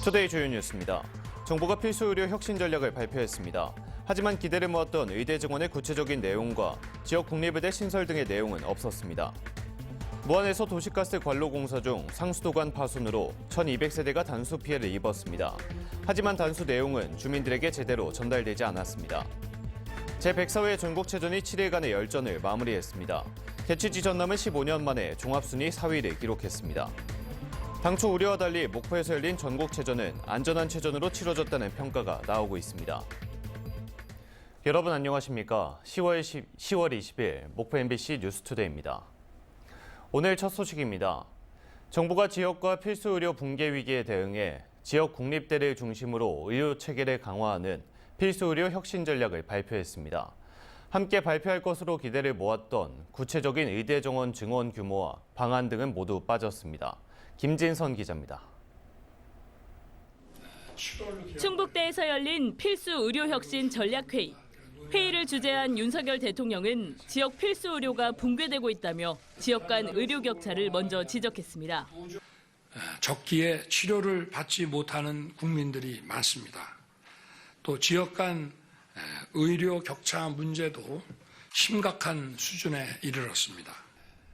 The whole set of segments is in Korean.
투데이 주요 뉴스입니다. 정부가 필수 의료 혁신 전략을 발표했습니다. 하지만 기대를 모았던 의대 증원의 구체적인 내용과 지역 국립의대 신설 등의 내용은 없었습니다. 무안에서 도시가스 관로 공사 중 상수도관 파손으로 1,200세대가 단수 피해를 입었습니다. 하지만 단수 내용은 주민들에게 제대로 전달되지 않았습니다. 제104회 전국체전이 7일간의 열전을 마무리했습니다. 개최지 전남은 15년 만에 종합순위 4위를 기록했습니다. 당초 우려와 달리 목포에서 열린 전국체전은 안전한 체전으로 치러졌다는 평가가 나오고 있습니다. 여러분 안녕하십니까? 10월 20일 목포 MBC 뉴스투데이입니다. 오늘 첫 소식입니다. 정부가 지역과 필수 의료 붕괴 위기에 대응해 지역 국립대를 중심으로 의료 체계를 강화하는 필수 의료 혁신 전략을 발표했습니다. 함께 발표할 것으로 기대를 모았던 구체적인 의대 정원 증원 규모와 방안 등은 모두 빠졌습니다. 김진선 기자입니다. 충북대에서 열린 필수 의료 혁신 전략회의. 회의를 주재한 윤석열 대통령은 지역 필수 의료가 붕괴되고 있다며 지역 간 의료 격차를 먼저 지적했습니다. 적기에 치료를 받지 못하는 국민들이 많습니다. 또 지역 간 의료 격차 문제도 심각한 수준에 이르렀습니다.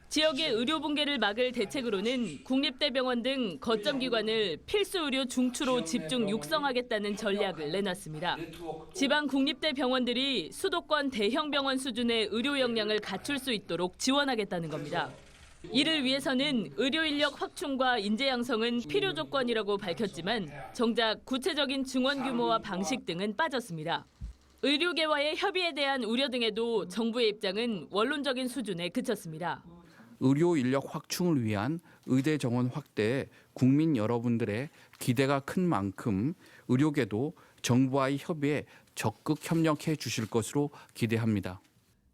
지역의 의료 붕괴를 막을 대책으로는 국립대병원 등 거점 기관을 필수 의료 중추로 집중 육성하겠다는 전략을 내놨습니다. 지방 국립대 병원들이 수도권 대형 병원 수준의 의료 역량을 갖출 수 있도록 지원하겠다는 겁니다. 이를 위해서는 의료 인력 확충과 인재 양성은 필요 조건이라고 밝혔지만 정작 구체적인 증원 규모와 방식 등은 빠졌습니다. 의료계와의 협의에 대한 우려 등에도 정부의 입장은 원론적인 수준에 그쳤습니다. 의료 인력 확충을 위한 의대 정원 확대에 국민 여러분들의 기대가 큰 만큼 의료계도 정부와의 협의에 적극 협력해 주실 것으로 기대합니다.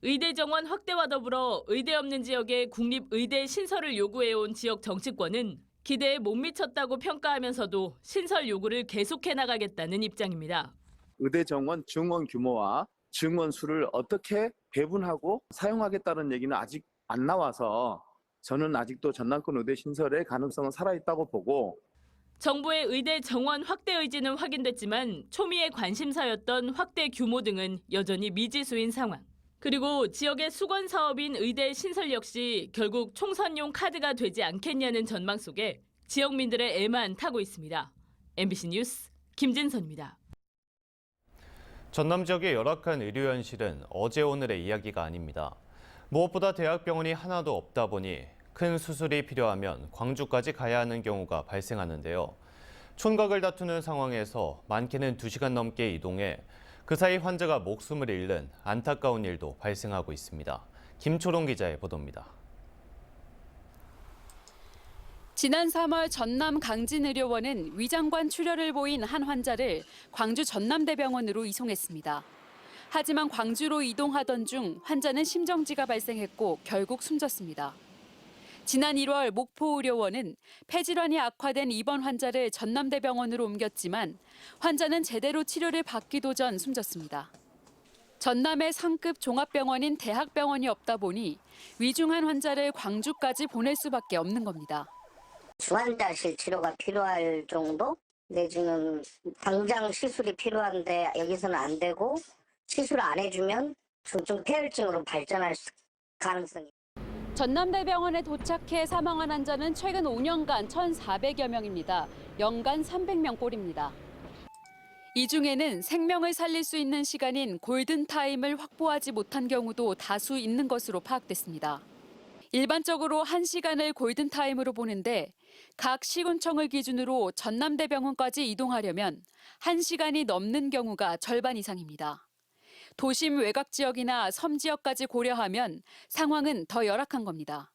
의대 정원 확대와 더불어 의대 없는 지역에 국립의대 신설을 요구해온 지역 정치권은 기대에 못 미쳤다고 평가하면서도 신설 요구를 계속해 나가겠다는 입장입니다. 의대 정원 증원 규모와 증원 수를 어떻게 배분하고 사용하겠다는 얘기는 아직 안 나와서 저는 아직도 전남권 의대 신설의 가능성은 살아있다고 보고 정부의 의대 정원 확대 의지는 확인됐지만 초미의 관심사였던 확대 규모 등은 여전히 미지수인 상황. 그리고 지역의 수건 사업인 의대 신설 역시 결국 총선용 카드가 되지 않겠냐는 전망 속에 지역민들의 애만 타고 있습니다. MBC 뉴스 김진선입니다. 전남 지역의 열악한 의료 현실은 어제 오늘의 이야기가 아닙니다. 무엇보다 대학병원이 하나도 없다 보니 큰 수술이 필요하면 광주까지 가야 하는 경우가 발생하는데요. 촌각을 다투는 상황에서 많게는 2시간 넘게 이동해 그 사이 환자가 목숨을 잃는 안타까운 일도 발생하고 있습니다. 김초롱 기자의 보도입니다. 지난 3월 전남 강진의료원은 위장관 출혈을 보인 한 환자를 광주 전남대병원으로 이송했습니다. 하지만 광주로 이동하던 중 환자는 심정지가 발생했고 결국 숨졌습니다. 지난 1월 목포의료원은 폐질환이 악화된 입원 환자를 전남대병원으로 옮겼지만 환자는 제대로 치료를 받기도 전 숨졌습니다. 전남의 상급 종합병원인 대학병원이 없다 보니 위중한 환자를 광주까지 보낼 수밖에 없는 겁니다. 중환자실 치료가 필요할 정도? 내지는 당장 시술이 필요한데 여기서는 안 되고 시술 안 해주면 중증 폐혈증으로 발전할 가능성이. 전남대병원에 도착해 사망한 환자는 최근 5년간 1,400여 명입니다. 연간 300명 꼴입니다. 이 중에는 생명을 살릴 수 있는 시간인 골든타임을 확보하지 못한 경우도 다수 있는 것으로 파악됐습니다. 일반적으로 1시간을 골든타임으로 보는데 각 시군청을 기준으로 전남대병원까지 이동하려면 1시간이 넘는 경우가 절반 이상입니다. 도심 외곽 지역이나 섬 지역까지 고려하면 상황은 더 열악한 겁니다.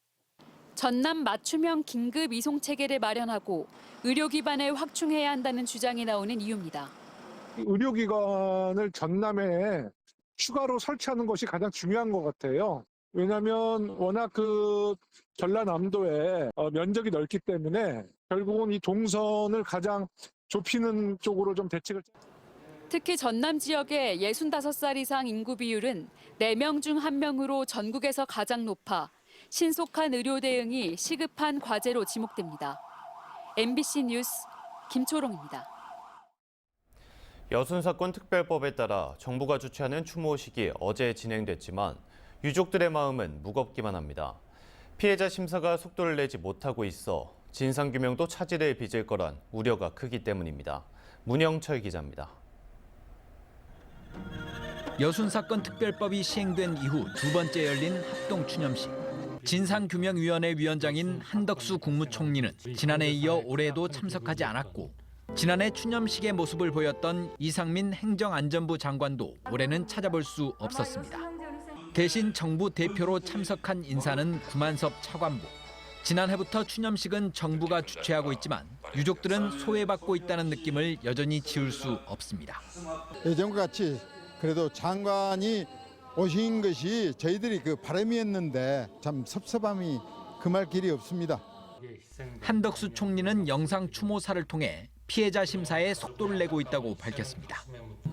전남 맞춤형 긴급 이송 체계를 마련하고 의료 기반을 확충해야 한다는 주장이 나오는 이유입니다. 의료기관을 전남에 추가로 설치하는 것이 가장 중요한 것 같아요. 왜냐하면 워낙 전라남도에 면적이 넓기 때문에 결국은 이 동선을 가장 좁히는 쪽으로 좀 대책을. 특히 전남 지역의 65살 이상 인구 비율은 4명 중 1명으로 전국에서 가장 높아 신속한 의료 대응이 시급한 과제로 지목됩니다. MBC 뉴스 김초롱입니다. 여순사건 특별법에 따라 정부가 주최하는 추모식이 어제 진행됐지만 유족들의 마음은 무겁기만 합니다. 피해자 심사가 속도를 내지 못하고 있어 진상규명도 차질을 빚을 거란 우려가 크기 때문입니다. 문영철 기자입니다. 여순사건 특별법이 시행된 이후 두 번째 열린 합동 추념식. 진상규명위원회 위원장인 한덕수 국무총리는 지난해에 이어 올해도 참석하지 않았고 지난해 추념식의 모습을 보였던 이상민 행정안전부 장관도 올해는 찾아볼 수 없었습니다. 대신 정부 대표로 참석한 인사는 구만섭 차관보. 지난해부터 추념식은 정부가 주최하고 있지만 유족들은 소외받고 있다는 느낌을 여전히 지울 수 없습니다. 예전과 같이 그래도 장관이 오신 것이 저희들이 그 바람이었는데 참 섭섭함이 금할 길이 없습니다. 한덕수 총리는 영상 추모사를 통해 피해자 심사에 속도를 내고 있다고 밝혔습니다.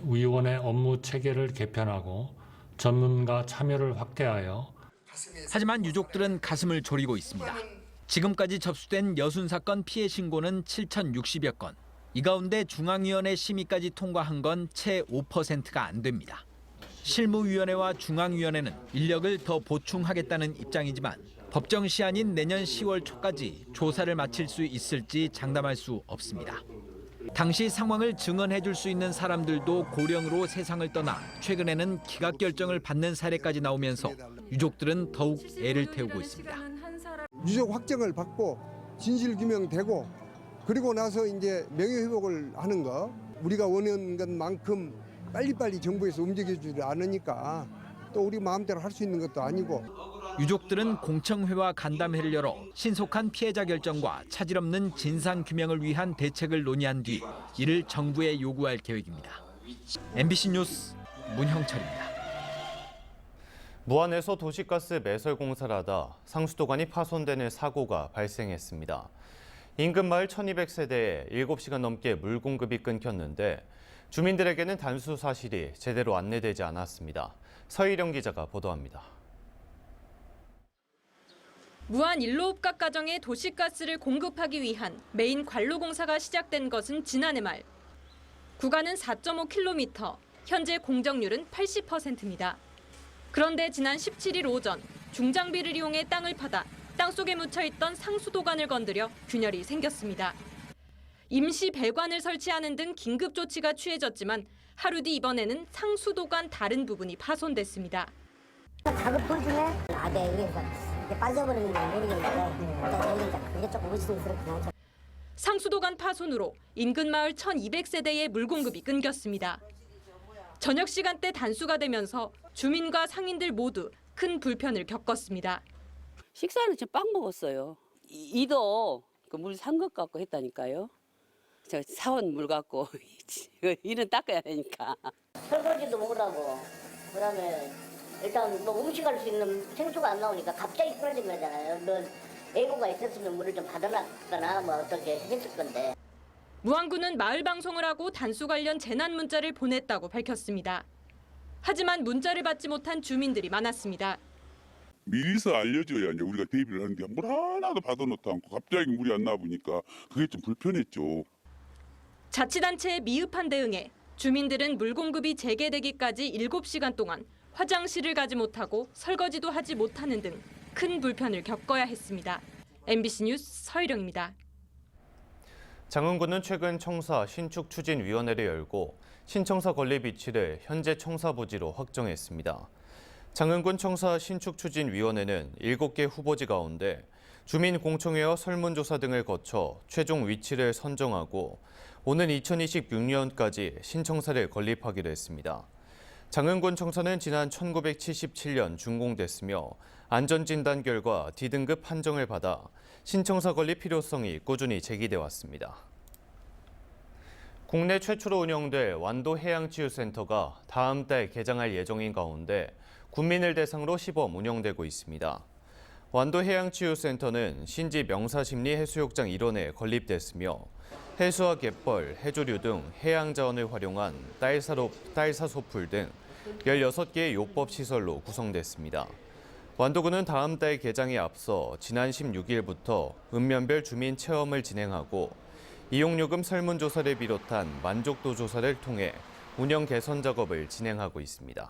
위원회 업무 체계를 개편하고 전문가 참여를 확대하여 하지만 유족들은 가슴을 졸이고 있습니다. 지금까지 접수된 여순사건 피해 신고는 7,060여 건. 이 가운데 중앙위원회 심의까지 통과한 건 채 5%가 안 됩니다. 실무위원회와 중앙위원회는 인력을 더 보충하겠다는 입장이지만 법정 시한인 내년 10월 초까지 조사를 마칠 수 있을지 장담할 수 없습니다. 당시 상황을 증언해 줄 수 있는 사람들도 고령으로 세상을 떠나 최근에는 기각 결정을 받는 사례까지 나오면서 유족들은 더욱 애를 태우고 있습니다. 유족 확정을 받고 진실 규명되고 그리고 나서 이제 명예회복을 하는 거 우리가 원하는 것만큼 빨리빨리 정부에서 움직여주지 않으니까 또 우리 마음대로 할 수 있는 것도 아니고. 유족들은 공청회와 간담회를 열어 신속한 피해자 결정과 차질 없는 진상 규명을 위한 대책을 논의한 뒤 이를 정부에 요구할 계획입니다. MBC 뉴스 문형철입니다. 무안에서 도시가스 매설 공사를 하다 상수도관이 파손되는 사고가 발생했습니다. 인근 마을 1200세대에 7시간 넘게 물 공급이 끊겼는데 주민들에게는 단수 사실이 제대로 안내되지 않았습니다. 서희령 기자가 보도합니다. 무안 일로읍각 가정에 도시가스를 공급하기 위한 메인 관로 공사가 시작된 것은 지난해 말. 구간은 4.5km, 현재 공정률은 80%입니다. 그런데 지난 17일 오전 중장비를 이용해 땅을 파다 땅속에 묻혀있던 상수도관을 건드려 균열이 생겼습니다. 임시 배관을 설치하는 등 긴급 조치가 취해졌지만 하루 뒤 이번에는 상수도관 다른 부분이 파손됐습니다. 작업 도중에 여기서 빠져버리는 게 모르겠는데 그게 조금 의심스럽긴. 상수도관 파손으로 인근 마을 1200세대의 물 공급이 끊겼습니다. 저녁 시간대 단수가 되면서 주민과 상인들 모두 큰 불편을 겪었습니다. 식사는 지금 빵 먹었어요. 이도 그 물 산 것 갖고 했다니까요. 저 사온 물 갖고 이는 닦아야 하니까. 설거지도 못하고 그다음에 일단 뭐 음식할 수 있는 생수가 안 나오니까 갑자기 끊어진 거잖아요. 너 애고가 있었으면 물을 좀 받아놨거나 뭐 어떻게 했을 건데. 무안군은 마을 방송을 하고 단수 관련 재난 문자를 보냈다고 밝혔습니다. 하지만 문자를 받지 못한 주민들이 많았습니다. 미리서 알려줘야 이제 우리가 대비를 하는데 뭘 하나도 받아놓지 않고 갑자기 물이 안 나보니까 그게 좀 불편했죠. 자치단체의 미흡한 대응에 주민들은 물 공급이 재개되기까지 7시간 동안 화장실을 가지 못하고 설거지도 하지 못하는 등 큰 불편을 겪어야 했습니다. MBC 뉴스 서희령입니다. 장흥군은 최근 청사 신축 추진위원회를 열고 신청사 건립 위치를 현재 청사 부지로 확정했습니다. 장흥군 청사 신축 추진위원회는 7개 후보지 가운데 주민 공청회와 설문조사 등을 거쳐 최종 위치를 선정하고 오는 2026년까지 신청사를 건립하기로 했습니다. 장흥군 청사는 지난 1977년 준공됐으며 안전진단 결과 D등급 판정을 받아 신청사 건립 필요성이 꾸준히 제기돼 왔습니다. 국내 최초로 운영될 완도 해양치유센터가 다음 달 개장할 예정인 가운데 군민을 대상으로 시범 운영되고 있습니다. 완도 해양치유센터는 신지 명사심리 해수욕장 일원에 건립됐으며 해수와 갯벌, 해조류 등 해양자원을 활용한 딸사소풀 등 16개의 요법시설로 구성됐습니다. 완도군은 다음 달 개장에 앞서 지난 16일부터 읍면별 주민 체험을 진행하고 이용요금 설문조사를 비롯한 만족도 조사를 통해 운영 개선 작업을 진행하고 있습니다.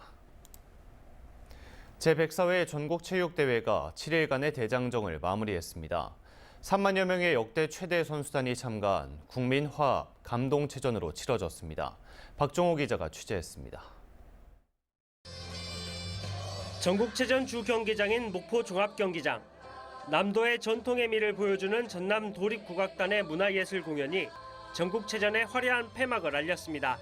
제104회 전국체육대회가 7일간의 대장정을 마무리했습니다. 3만여 명의 역대 최대 선수단이 참가한 국민화합 감동체전으로 치러졌습니다. 박종호 기자가 취재했습니다. 전국체전 주 경기장인 목포 종합경기장. 남도의 전통의 미를 보여주는 전남 도립국악단의 문화예술 공연이 전국체전의 화려한 폐막을 알렸습니다.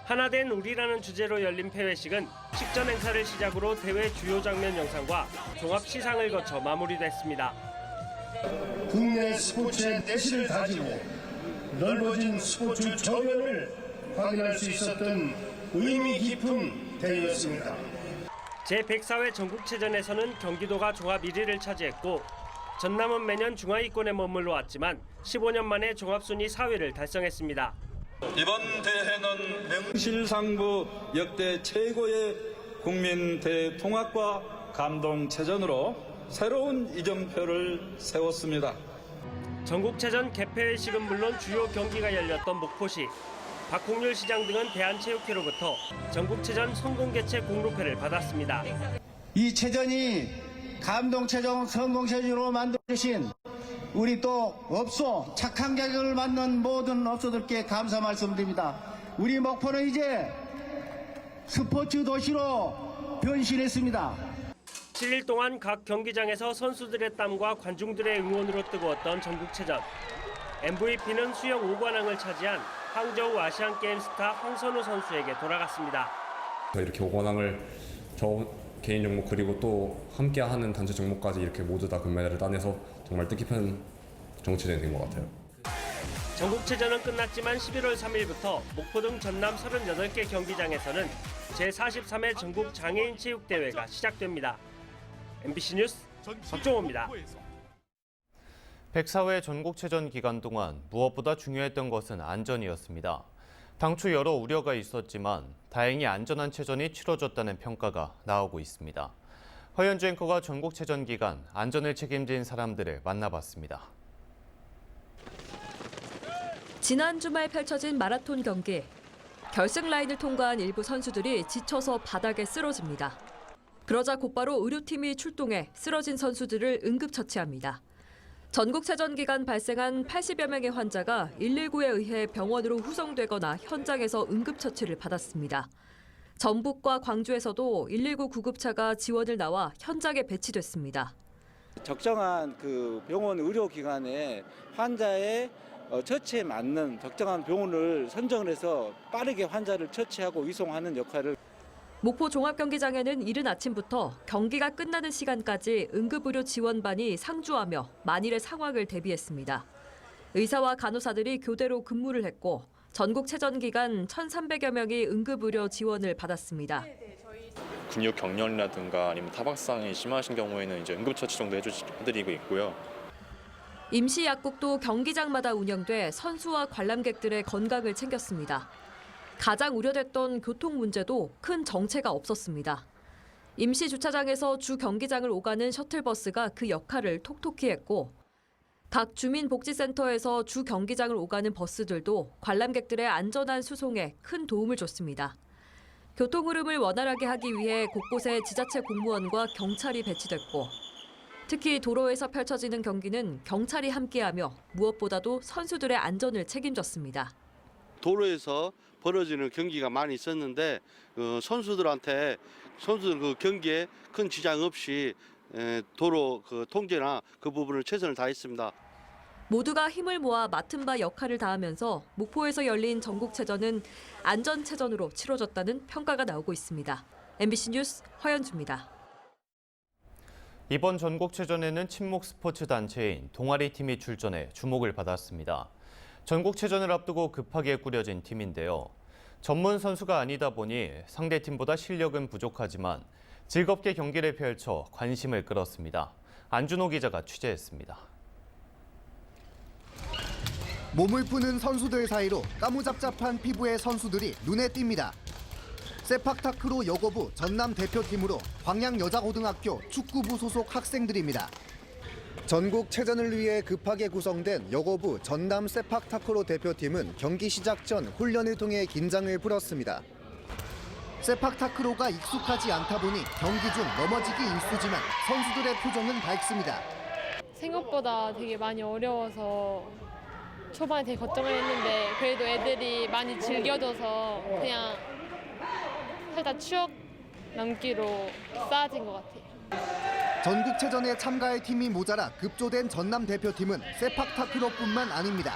하나된 우리라는 주제로 열린 폐회식은 식전 행사를 시작으로 대회 주요 장면 영상과 종합 시상을 거쳐 마무리됐습니다. 국내 스포츠의 내실을 다지고 넓어진 스포츠 저변을 확인할 수 있었던 의미 깊은 대회였습니다. 제104회 전국체전에서는 경기도가 종합 1위를 차지했고 전남은 매년 중하위권에 머물러 왔지만 15년 만에 종합순위 4위를 달성했습니다. 이번 대회는 명실상부 역대 최고의 국민 대통합과 감동체전으로 새로운 이정표를 세웠습니다. 전국체전 개폐회식은 물론 주요 경기가 열렸던 목포시, 박홍률 시장 등은 대한체육회로부터 전국체전 성공개최 공로패를 받았습니다. 이 체전이 감동체전 성공체전으로 만들어주신 우리 또 업소 착한 가격을 받는 모든 업소들께 감사 말씀드립니다. 우리 목포는 이제 스포츠 도시로 변신했습니다. 7일 동안 각 경기장에서 선수들의 땀과 관중들의 응원으로 뜨거웠던 전국체전. MVP는 수영 5관왕을 차지한 항저우 아시안게임 스타 황선우 선수에게 돌아갔습니다. 이렇게 5관왕을 저 개인 종목 그리고 또 함께하는 단체 종목까지 이렇게 모두 다 금메달을 따내서 정말 뜻깊은 전국체전이 된 것 같아요. 전국체전은 끝났지만 11월 3일부터 목포 등 전남 38개 경기장에서는 제43회 전국 장애인 체육대회가 시작됩니다. MBC 뉴스 박종호입니다. 104회 전국체전 기간 동안 무엇보다 중요했던 것은 안전이었습니다. 당초 여러 우려가 있었지만 다행히 안전한 체전이 치러졌다는 평가가 나오고 있습니다. 허연주 앵커가 전국체전 기간 안전을 책임진 사람들을 만나봤습니다. 지난 주말 펼쳐진 마라톤 경기. 결승 라인을 통과한 일부 선수들이 지쳐서 바닥에 쓰러집니다. 그러자 곧바로 의료팀이 출동해 쓰러진 선수들을 응급처치합니다. 전국체전 기간 발생한 80여 명의 환자가 119에 의해 병원으로 후송되거나 현장에서 응급처치를 받았습니다. 전북과 광주에서도 119 구급차가 지원을 나와 현장에 배치됐습니다. 적정한 병원 의료기관에 환자의 처치에 맞는 적정한 병원을 선정을 해서 빠르게 환자를 처치하고 이송하는 역할을. 목포 종합경기장에는 이른 아침부터 경기가 끝나는 시간까지 응급의료 지원반이 상주하며 만일의 상황을 대비했습니다. 의사와 간호사들이 교대로 근무를 했고 전국체전 기간 1,300여 명이 응급의료 지원을 받았습니다. 근육 경련이라든가 아니면 타박상이 심하신 경우에는 이제 응급처치 정도 해드리고 있고요. 임시 약국도 경기장마다 운영돼 선수와 관람객들의 건강을 챙겼습니다. 가장 우려됐던 교통 문제도 큰 정체가 없었습니다. 임시 주차장에서 주 경기장을 오가는 셔틀버스가 그 역할을 톡톡히 했고 각 주민복지센터에서 주 경기장을 오가는 버스들도 관람객들의 안전한 수송에 큰 도움을 줬습니다. 교통 흐름을 원활하게 하기 위해 곳곳에 지자체 공무원과 경찰이 배치됐고 특히 도로에서 펼쳐지는 경기는 경찰이 함께하며 무엇보다도 선수들의 안전을 책임졌습니다. 도로에서 벌어지는 경기가 많이 있었는데 선수들 경기에 큰 지장 없이 도로 통제나 그 부분을 최선을 다했습니다. 모두가 힘을 모아 맡은 바 역할을 다하면서 목포에서 열린 전국체전은 안전체전으로 치러졌다는 평가가 나오고 있습니다. MBC 뉴스 허연주입니다. 이번 전국체전에는 친목 스포츠 단체인 동아리팀이 출전해 주목을 받았습니다. 전국체전을 앞두고 급하게 꾸려진 팀인데요. 전문 선수가 아니다 보니 상대팀보다 실력은 부족하지만 즐겁게 경기를 펼쳐 관심을 끌었습니다. 안준호 기자가 취재했습니다. 몸을 푸는 선수들 사이로 까무잡잡한 피부의 선수들이 눈에 띕니다. 세팍타크로 여고부 전남 대표팀으로 광양여자고등학교 축구부 소속 학생들입니다. 전국체전을 위해 급하게 구성된 여고부 전남 세팍타크로 대표팀은 경기 시작 전 훈련을 통해 긴장을 풀었습니다. 세팍타크로가 익숙하지 않다 보니 경기 중 넘어지기 일쑤지만 선수들의 표정은 밝습니다. 생각보다 되게 많이 어려워서 초반에 되게 걱정을 했는데 그래도 애들이 많이 즐겨줘서 그냥 살짝 추억 남기로 쌓아진 것 같아요. 전국체전에 참가할 팀이 모자라 급조된 전남 대표팀은 세팍타크로뿐만 아닙니다.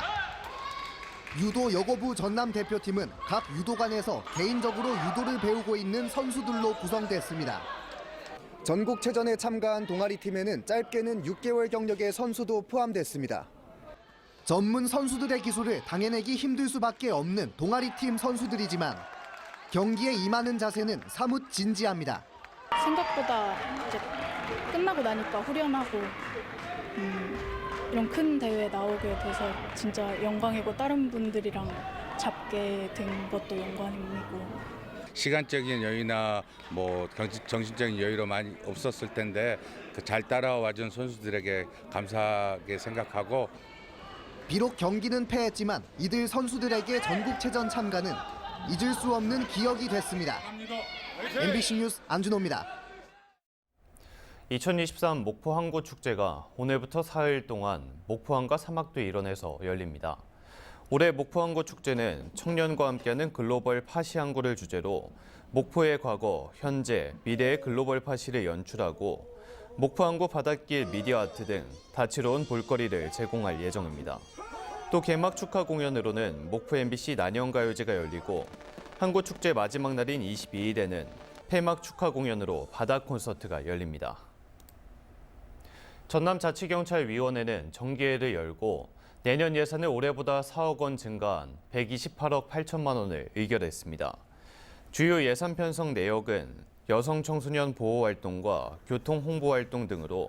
유도 여고부 전남 대표팀은 각 유도관에서 개인적으로 유도를 배우고 있는 선수들로 구성됐습니다. 전국체전에 참가한 동아리팀에는 짧게는 6개월 경력의 선수도 포함됐습니다. 전문 선수들의 기술을 당해내기 힘들 수밖에 없는 동아리팀 선수들이지만 경기에 임하는 자세는 사뭇 진지합니다. 생각보다 이제 끝나고 나니까 후련하고 이런 큰 대회에 나오게 돼서 진짜 영광이고 다른 분들이랑 잡게 된 것도 영광이고 시간적인 여유나 뭐 정신적인 여유로 많이 없었을 텐데 잘 따라와준 선수들에게 감사하게 생각하고 비록 경기는 패했지만 이들 선수들에게 전국체전 참가는 잊을 수 없는 기억이 됐습니다. MBC 뉴스 안준호입니다. 2023 목포 항구 축제가 오늘부터 사흘 동안 목포항과 사막도 일원에서 열립니다. 올해 목포 항구 축제는 청년과 함께하는 글로벌 파시 항구를 주제로 목포의 과거, 현재, 미래의 글로벌 파시를 연출하고 목포 항구 바닷길 미디어 아트 등 다채로운 볼거리를 제공할 예정입니다. 또 개막 축하 공연으로는 목포 MBC 난영가요제가 열리고 항구 축제 마지막 날인 22일에는 폐막 축하 공연으로 바다 콘서트가 열립니다. 전남자치경찰위원회는 정기회를 열고 내년 예산을 올해보다 4억 원 증가한 128억 8천만 원을 의결했습니다. 주요 예산 편성 내역은 여성 청소년 보호 활동과 교통 홍보 활동 등으로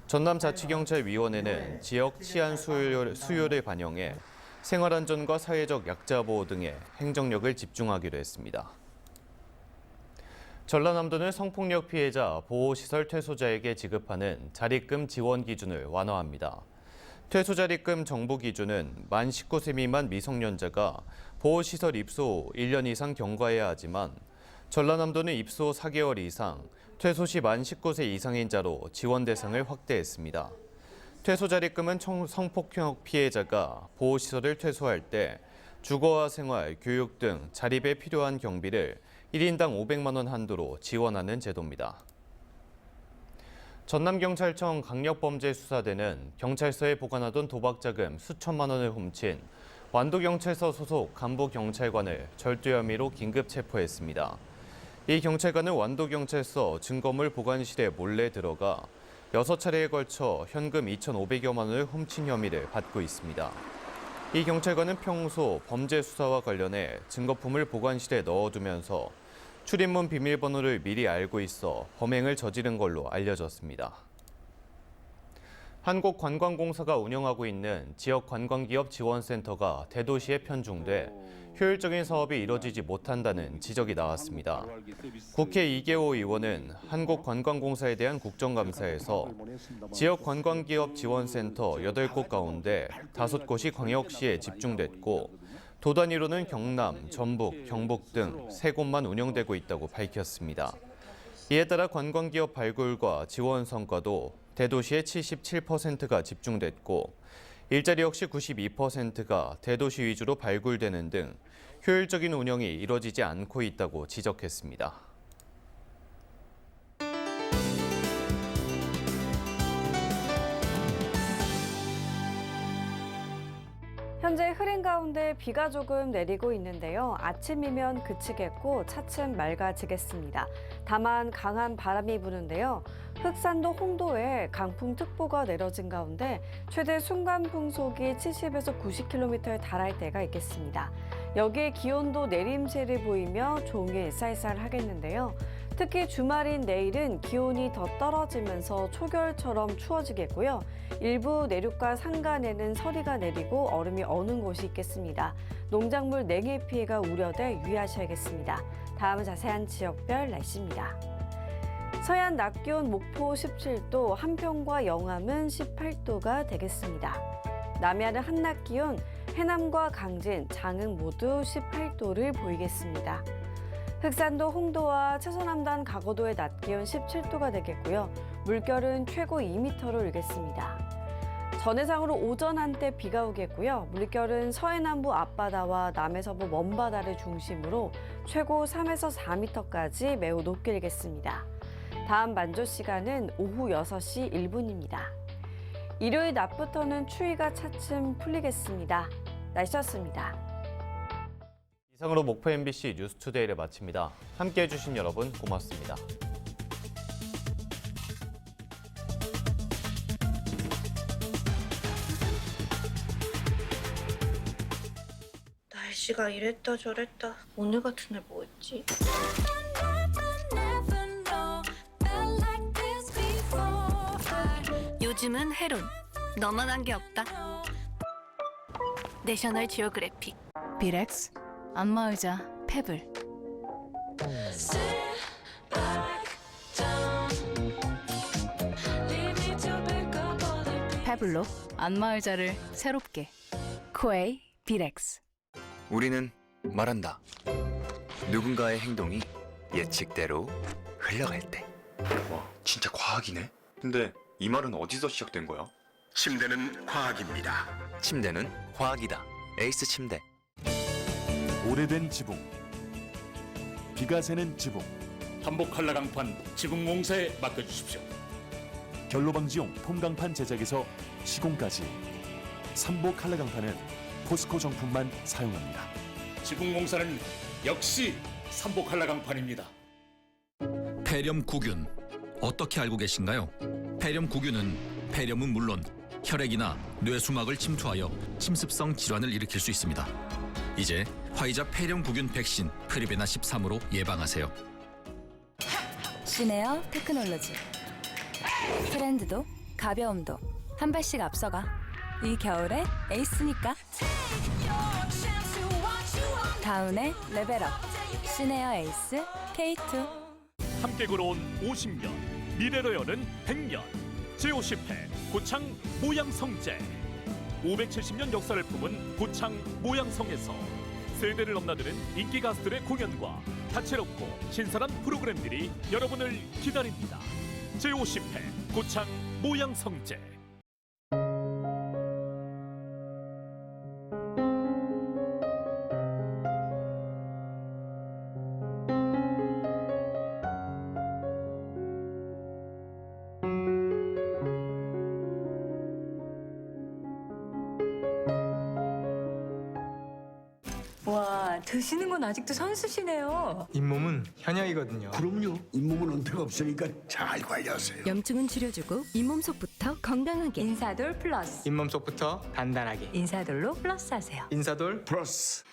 전남자치경찰위원회는 지역 치안 수요를 반영해 생활안전과 사회적 약자 보호 등에 행정력을 집중하기로 했습니다. 전라남도는 성폭력 피해자 보호시설 퇴소자에게 지급하는 자립금 지원 기준을 완화합니다. 퇴소자립금 정부 기준은 만 19세 미만 미성년자가 보호시설 입소 후 1년 이상 경과해야 하지만 전라남도는 입소 4개월 이상, 퇴소 시 만 19세 이상인자로 지원 대상을 확대했습니다. 퇴소자립금은 성폭력 피해자가 보호시설을 퇴소할 때 주거와 생활, 교육 등 자립에 필요한 경비를 1인당 500만 원 한도로 지원하는 제도입니다. 전남경찰청 강력범죄수사대는 경찰서에 보관하던 도박자금 수천만 원을 훔친 완도경찰서 소속 간부 경찰관을 절도 혐의로 긴급 체포했습니다. 이 경찰관은 완도경찰서 증거물 보관실에 몰래 들어가 6차례에 걸쳐 현금 2,500여만 원을 훔친 혐의를 받고 있습니다. 이 경찰관은 평소 범죄 수사와 관련해 증거품을 보관실에 넣어두면서 출입문 비밀번호를 미리 알고 있어 범행을 저지른 걸로 알려졌습니다. 한국관광공사가 운영하고 있는 지역관광기업 지원센터가 대도시에 편중돼 효율적인 사업이 이뤄지지 못한다는 지적이 나왔습니다. 국회 이계호 의원은 한국관광공사에 대한 국정감사에서 지역관광기업 지원센터 8곳 가운데 5곳이 광역시에 집중됐고 도 단위로는 경남, 전북, 경북 등 3곳만 운영되고 있다고 밝혔습니다. 이에 따라 관광기업 발굴과 지원 성과도 대도시의 77%가 집중됐고 일자리 역시 92%가 대도시 위주로 발굴되는 등 효율적인 운영이 이뤄지지 않고 있다고 지적했습니다. 현재 흐린 가운데 비가 조금 내리고 있는데요. 아침이면 그치겠고 차츰 맑아지겠습니다. 다만 강한 바람이 부는데요. 흑산도 홍도에 강풍특보가 내려진 가운데 최대 순간 풍속이 70에서 90km에 달할 때가 있겠습니다. 여기에 기온도 내림세를 보이며 종일 쌀쌀하겠는데요. 특히 주말인 내일은 기온이 더 떨어지면서 초겨울처럼 추워지겠고요. 일부 내륙과 산간에는 서리가 내리고 얼음이 어는 곳이 있겠습니다. 농작물 냉해 피해가 우려돼 유의하셔야겠습니다. 다음 자세한 지역별 날씨입니다. 서해안 낮 기온 목포 17도, 한평과 영암은 18도가 되겠습니다. 남해안은 한낮 기온, 해남과 강진, 장흥 모두 18도를 보이겠습니다. 흑산도 홍도와 채소남단 가거도의 낮 기온 17도가 되겠고요. 물결은 최고 2m로 일겠습니다. 전해상으로 오전 한때 비가 오겠고요. 물결은 서해남부 앞바다와 남해서부 먼바다를 중심으로 최고 3에서 4m까지 매우 높게 일겠습니다. 다음 만조 시간은 오후 6시 1분입니다. 일요일 낮부터는 추위가 차츰 풀리겠습니다. 날씨였습니다. 이상으로 목포 MBC 뉴스투데이를 마칩니다. 함께해 주신 여러분 고맙습니다. 날씨가 이랬다 저랬다. 오늘 같은 날 뭐 했지? 요즘은 해론. 너만 한 게 없다. 내셔널 지오그래픽. 비렉스, 안마의자, 페블. 페블로 안마의자를 새롭게. 코에이 비렉스. 우리는 말한다. 누군가의 행동이 예측대로 흘러갈 때. 와, 진짜 과학이네. 근데 이 말은 어디서 시작된 거야? 침대는 과학입니다. 침대는 과학이다. 에이스 침대. 오래된 지붕, 비가 새는 지붕, 한복 한라강판 지붕공사에 맡겨주십시오. 결로방지용 폼강판 제작에서 시공까지 삼복 한라강판은 포스코 정품만 사용합니다. 지붕공사는 역시 삼복 한라강판입니다. 폐렴구균 어떻게 알고 계신가요? 폐렴구균은 폐렴은 물론 혈액이나 뇌수막을 침투하여 침습성 질환을 일으킬 수 있습니다. 이제 화이자 폐렴구균 백신 프리베나 13으로 예방하세요. 시네어 테크놀로지. 트렌드도 가벼움도 한 발씩 앞서가. 이 겨울에 에이스니까. 다운의 레벨업. 시네어 에이스 K2. 함께 걸어온 50년, 미래로 여는 100년. 제50회 고창 모양성제. 570년 역사를 품은 고창 모양성에서 세대를 넘나드는 인기 가수들의 공연과 다채롭고 신선한 프로그램들이 여러분을 기다립니다. 제50회 고창 모양성제. 와, 드시는 건 아직도 선수시네요. 잇몸은 현역이거든요. 그럼요. 잇몸은 은퇴가 없으니까 잘 관리하세요. 염증은 줄여주고 잇몸 속부터 건강하게. 인사돌 플러스. 잇몸 속부터 단단하게. 인사돌로 플러스 하세요. 인사돌 플러스.